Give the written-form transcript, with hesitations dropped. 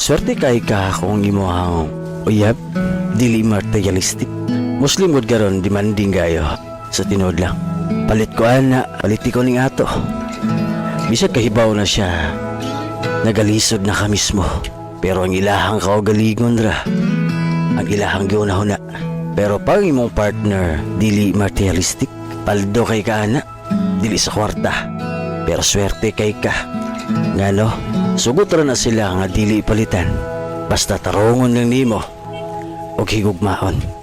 Swerte kay ka kung imuhang uyab, dili materialistic. Muslim gud karon demanding gayo sa tinod lang. Palit ko ana, paliti ko ning ato. Bisag kahibaw na siya, nagalisod na ka mismo. Pero ang ilahang kaugalingon ra, ang ilahang giunahuna. Pero pag imong partner dili materialistic, paldo kay ka ana, dili sa kwarta. Pero swerte kay ka. Ngano, sugot ra na sila nga dili palitan. Basta tarungon lang nimo og higugmaon.